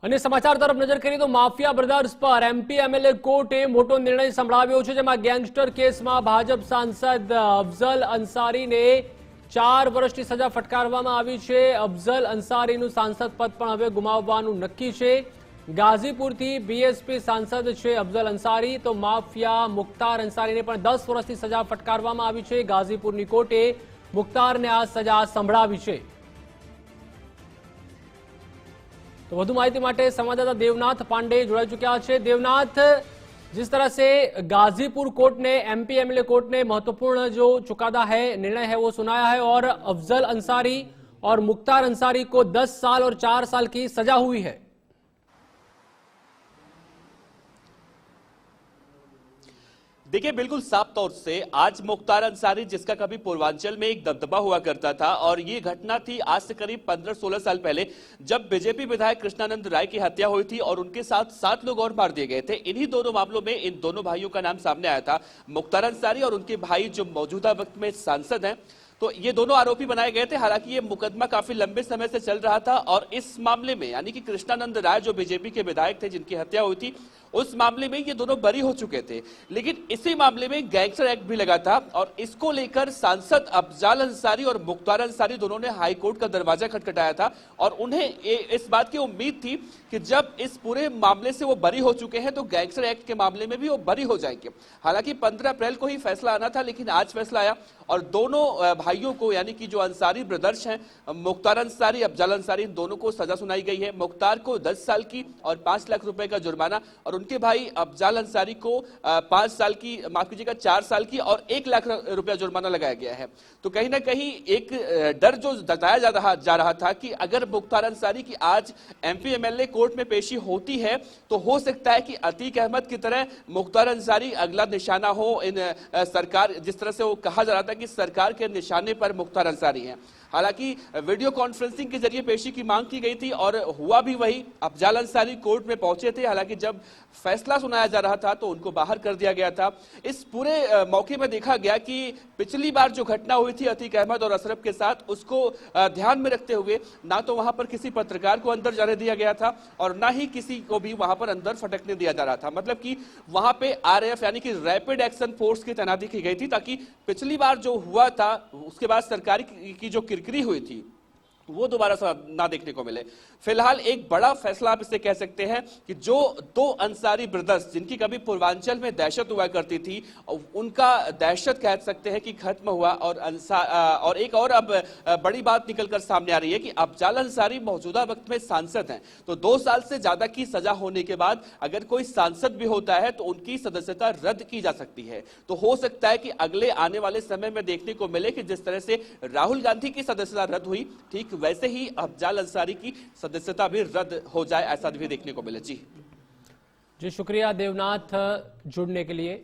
અને સમાચાર તરફ નજર કરીએ તો માફિયા બ્રધર્સ પર એમપી એમએલએ કોર્ટે મોટો નિર્ણય સંભળાવ્યો છે, જેમાં ગેંગસ્ટર કેસમાં ભાજપ સાંસદ અફઝલ અંસારીને 4 વર્ષની સજા ફટકારવામાં આવી છે। અફઝલ અંસારીનું સાંસદ પદ પણ હવે ગુમાવવાનું નક્કી છે। ગાઝીપુરથી બીએસપી સાંસદ છે અફઝલ અંસારી, તો માફિયા મુખ્તાર અંસારીને પણ 10 વર્ષની સજા ફટકારવામાં આવી છે। ગાઝીપુરની કોર્ટે મુખ્તારને આ સજા સંભળાવી છે। तो વધુ માહિતી માટે संवाददाता देवनाथ पांडे जुड़ा चुका है। देवनाथ, जिस तरह से गाजीपुर कोर्ट ने एमपी एमएलए कोर्ट ने महत्वपूर्ण जो चुकादा है, निर्णय है, वो सुनाया है और अफजल अंसारी और मुख्तार अंसारी को 10 साल और 4 साल की सजा हुई है। देखिए, बिल्कुल साफ तौर से आज मुख्तार अंसारी, जिसका कभी पूर्वांचल में एक दबदबा हुआ करता था, और ये घटना थी आज से करीब 15-16 साल पहले, जब बीजेपी विधायक कृष्णानंद राय की हत्या हुई थी और उनके साथ 7 लोग और मार दिए गए थे। इन्हीं दोनों मामलों में इन दोनों भाइयों का नाम सामने आया था, मुख्तार अंसारी और उनके भाई जो मौजूदा वक्त में सांसद हैं। तो ये दोनों आरोपी बनाए गए थे। हालांकि ये मुकदमा काफी लंबे समय से चल रहा था और इस मामले में यानी कि कृष्णानंद राय जो बीजेपी के विधायक थे जिनकी हत्या हुई थी, उस मामले में ये दोनों बरी हो चुके थे। लेकिन इसी मामले में गैंगस्टर एक्ट भी लगा था और इसको लेकर सांसद अफजल अंसारी और मुख्तार अंसारी दोनों ने हाई कोर्ट का दरवाजा खटखटाया था और उन्हें इस बात की उम्मीद थी कि जब इस पूरे मामले से वो बरी हो चुके हैं तो गैंगस्टर एक्ट के मामले में भी वो बरी हो जाएंगे। हालांकि 15 अप्रैल को ही फैसला आना था, लेकिन आज फैसला आया और दोनों भाइयों को यानी कि जो अंसारी ब्रदर्स हैं, मुख्तार अंसारी, अफजल अंसारी, दोनों को सजा सुनाई गई है। मुख्तार को 10 साल की और 5 लाख रुपए का जुर्माना और उनके भाई अफजल अंसारी को 5 साल की, माफ कीजिएगा 4 साल की और 1 लाख रुपया जुर्माना लगाया गया है। तो कहीं ना कहीं एक डर जो जताया जा रहा था कि अगर मुख्तार अंसारी की आज एमपी एमएलए कोर्ट में पेशी होती है तो हो सकता है कि अतीक अहमद की तरह मुख्तार अंसारी अगला निशाना हो। इन सरकार, जिस तरह से वो कहा जा रहा था कि सरकार के निशाने पर मुख्तार अंसारी हैं। हालांकि वीडियो कॉन्फ्रेंसिंग के जरिए पेशी की मांग की गई थी और हुआ भी वही। अफजल अंसारी कोर्ट में पहुंचे थे, हालांकि जब फैसला सुनाया जा रहा था तो उनको बाहर कर दिया गया था। इस पूरे मौके में देखा गया कि पिछली बार जो घटना हुई थी अतीक अहमद और अशरफ के साथ, उसको ध्यान में रखते हुए ना तो वहां पर किसी पत्रकार को अंदर जाने दिया गया था और ना ही किसी को भी वहां पर अंदर फटकने दिया जा रहा था। मतलब कि वहां पे आरएएफ यानी कि रैपिड एक्शन फोर्स की तैनाती की गई थी, ताकि पिछली बार जो हुआ था उसके बाद सरकार की जो किरकिरी हुई थी वो दोबारा ना देखने को मिले। फिलहाल एक बड़ा फैसला आप इसे कह सकते हैं कि जो 2 अंसारी ब्रदर्स जिनकी कभी पूर्वांचल में दहशत हुआ करती थी, उनका दहशत कह सकते हैं कि खत्म हुआ। और एक और अब बड़ी बात निकलकर सामने आ रही है कि अफजल अंसारी मौजूदा वक्त में सांसद हैं, तो 2 साल से ज्यादा की सजा होने के बाद अगर कोई सांसद भी होता है तो उनकी सदस्यता रद्द की जा सकती है। तो हो सकता है कि अगले आने वाले समय में देखने को मिले कि जिस तरह से राहुल गांधी की सदस्यता रद्द हुई, ठीक वैसे ही अफजल अंसारी की सदस्यता भी रद्द हो जाए, ऐसा भी देखने को मिले। जी शुक्रिया देवनाथ जुड़ने के लिए।